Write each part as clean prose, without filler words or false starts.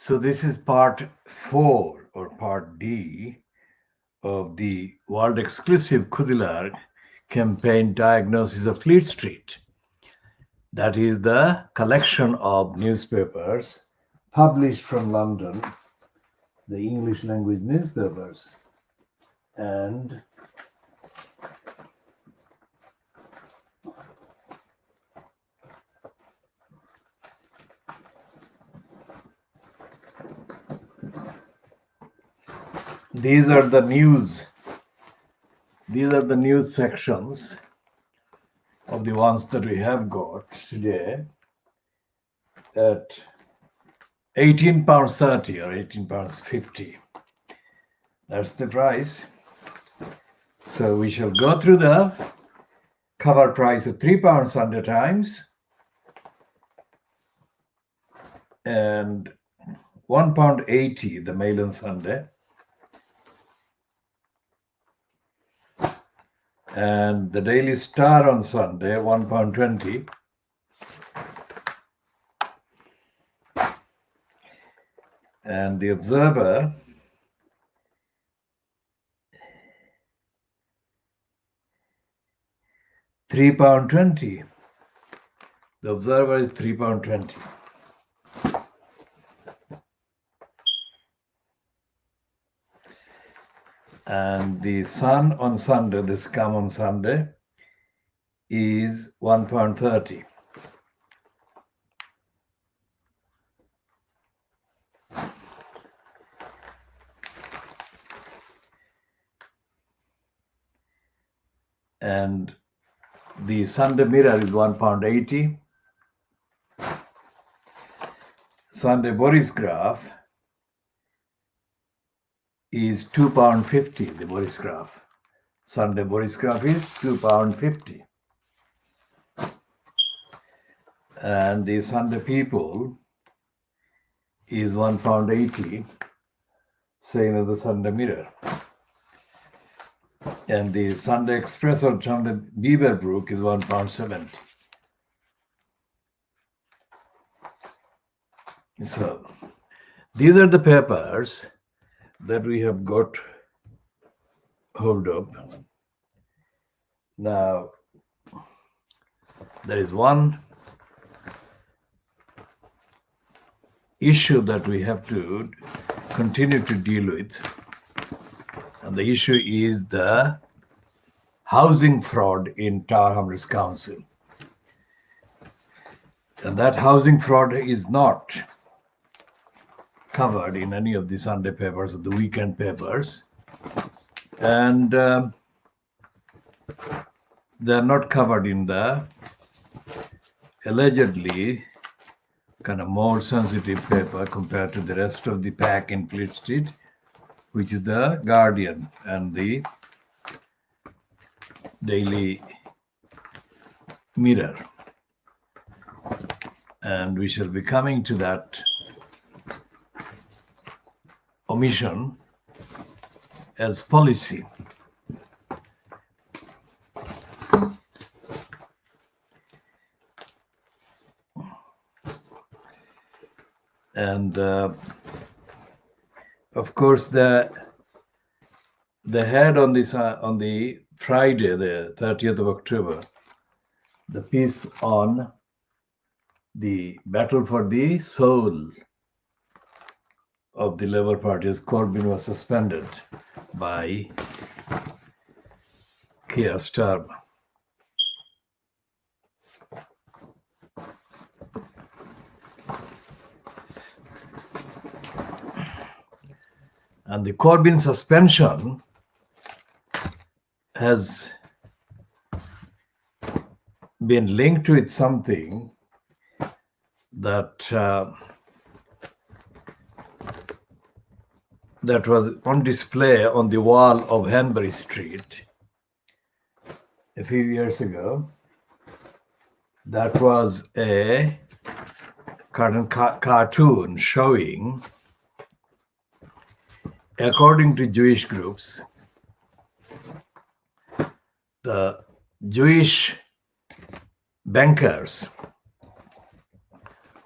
So this is part 4 or part D of the world exclusive Khoodeelaar campaign Diagnosis of Fleet Street. That is the collection of newspapers published from London, the English language newspapers. And these are the news sections of the ones that we have got today at £18.30 or £18.50. That's the price. So we shall go through the cover price of £3 Sunday Times and £1.80 the Mail on Sunday, and the Daily Star on Sunday £1.20, and the Observer £3.20. The Observer is £3.20. And the Sun on Sunday, the Scum on Sunday, is £1.30. And the Sunday Mirror is £1.80. Sunday Boris Graph is £2.50. The Boris Graph. Sunday Boris Graph is £2.50. And the Sunday People is £1.80, same as the Sunday Mirror. And the Sunday Express or Sunday Beaverbrook is £1.70. So these are the papers that we have got hold of. Now, there is one issue that we have to continue to deal with, and the issue is the housing fraud in Tower Hamlets Council. And that housing fraud is not covered in any of the Sunday papers or the weekend papers, and they're not covered in the allegedly kind of more sensitive paper compared to the rest of the pack in Fleet Street, which is the Guardian and the Daily Mirror. And we shall be coming to that omission as policy. And of course, they had on this on the Friday, the 30th of October, the piece on the battle for the soul of the Labour Party as Corbyn was suspended by Keir Starmer. And the Corbyn suspension has been linked with something that that was on display on the wall of Hanbury Street a few years ago. That was a cartoon showing, according to Jewish groups, the Jewish bankers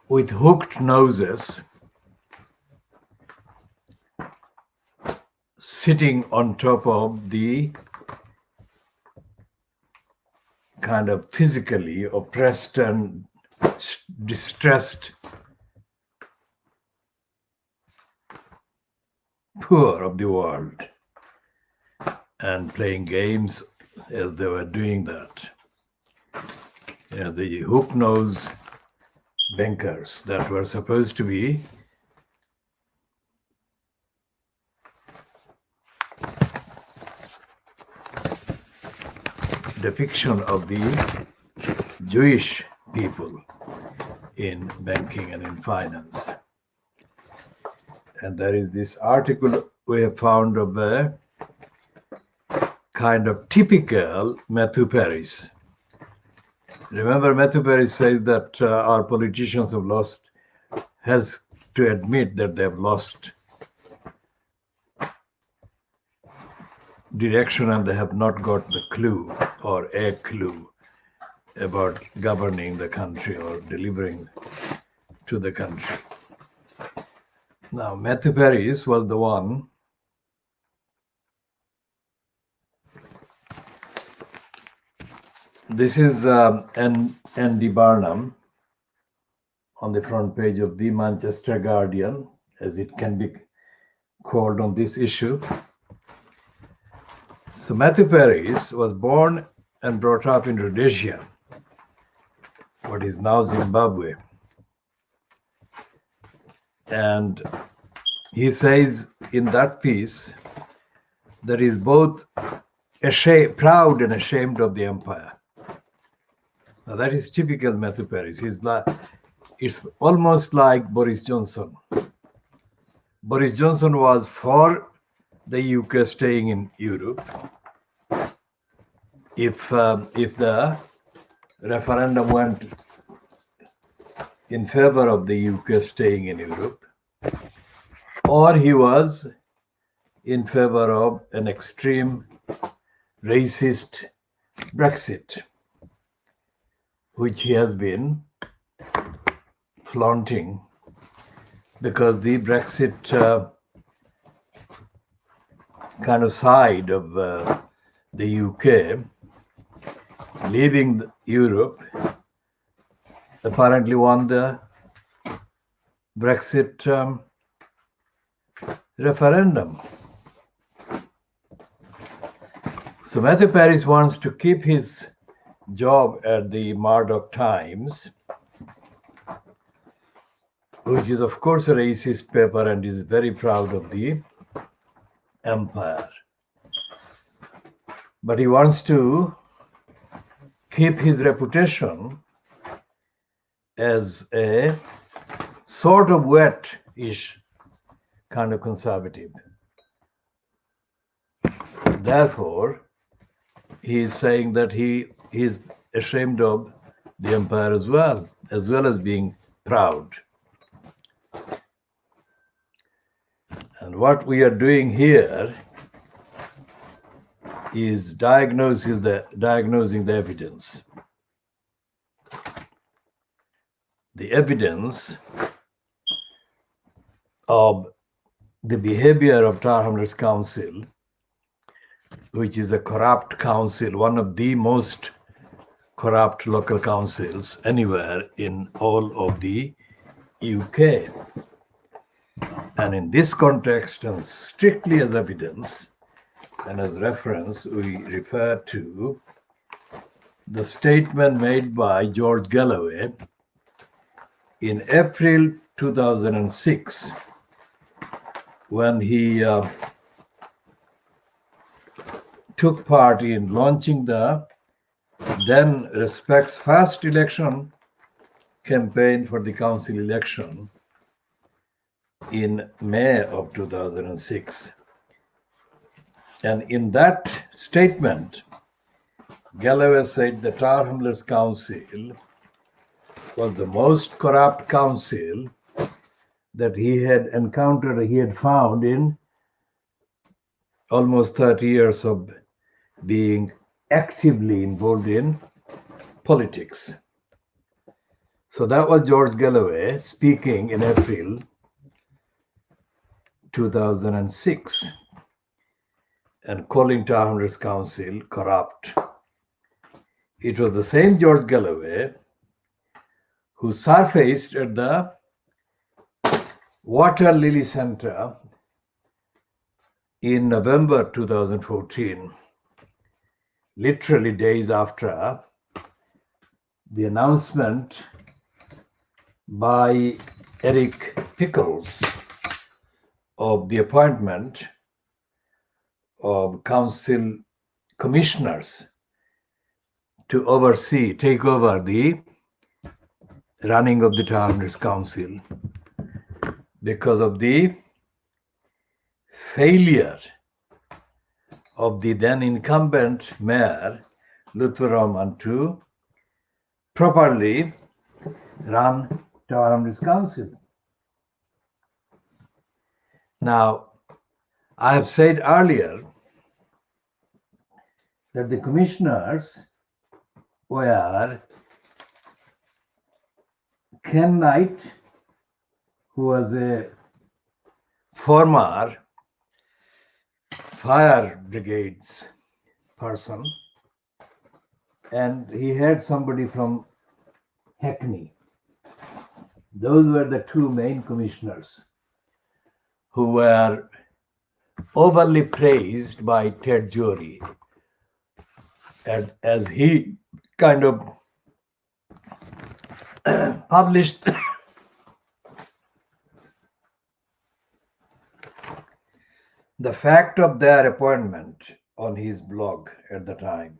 with hooked noses sitting on top of the kind of physically oppressed and distressed poor of the world and playing games as they were doing that. The hook-nosed bankers that were supposed to be depiction of the Jewish people in banking and in finance. And there is this article we have found of a kind of typical Matthew Paris. Remember, Matthew Paris says that our politicians has to admit that they have lost direction and they have not got the clue or a clue about governing the country or delivering to the country. Now, Matthew Paris was the one This is Andy Barnum on the front page of the Manchester Guardian, as it can be called on this issue. So Matthew Paris was born and brought up in Rhodesia, what is now Zimbabwe. And he says in that piece that he is both proud and ashamed of the empire. Now that is typical Matthew Paris. It's almost like Boris Johnson. Boris Johnson was for the UK staying in Europe. If the referendum went in favor of the UK staying in Europe, or he was in favor of an extreme racist Brexit, which he has been flaunting, because the Brexit kind of side of the UK leaving Europe apparently won the Brexit referendum. So Matthew Paris wants to keep his job at the Murdoch Times, which is of course a racist paper, and is very proud of the empire. But he wants to keep his reputation as a sort of wet-ish kind of conservative. Therefore, he is saying that he is ashamed of the empire as well as being proud. And what we are doing here is diagnosing the evidence. The evidence of the behavior of Tower Hamlets Council, which is a corrupt council, one of the most corrupt local councils anywhere in all of the UK. And in this context, and strictly as evidence and as reference, we refer to the statement made by George Galloway in April 2006, when he took part in launching the then Respect's first election campaign for the council election in May of 2006. And in that statement, Galloway said the Tower Hamlets Council was the most corrupt council that he had encountered, he had found in almost 30 years of being actively involved in politics. So that was George Galloway speaking in April 2006. and calling Tower Hamlets Council corrupt. It was the same George Galloway who surfaced at the Water Lily Centre in November 2014, literally days after the announcement by Eric Pickles of the appointment of council commissioners to take over the running of the Tower Hamlets Council because of the failure of the then incumbent mayor, Luther Rahman, to properly run Tower Hamlets Council. Now, I have said earlier that the commissioners were Ken Knight, who was a former fire brigades person, and he had somebody from Hackney. Those were the two main commissioners who were overly praised by Ted Jory, as he kind of published the fact of their appointment on his blog at the time.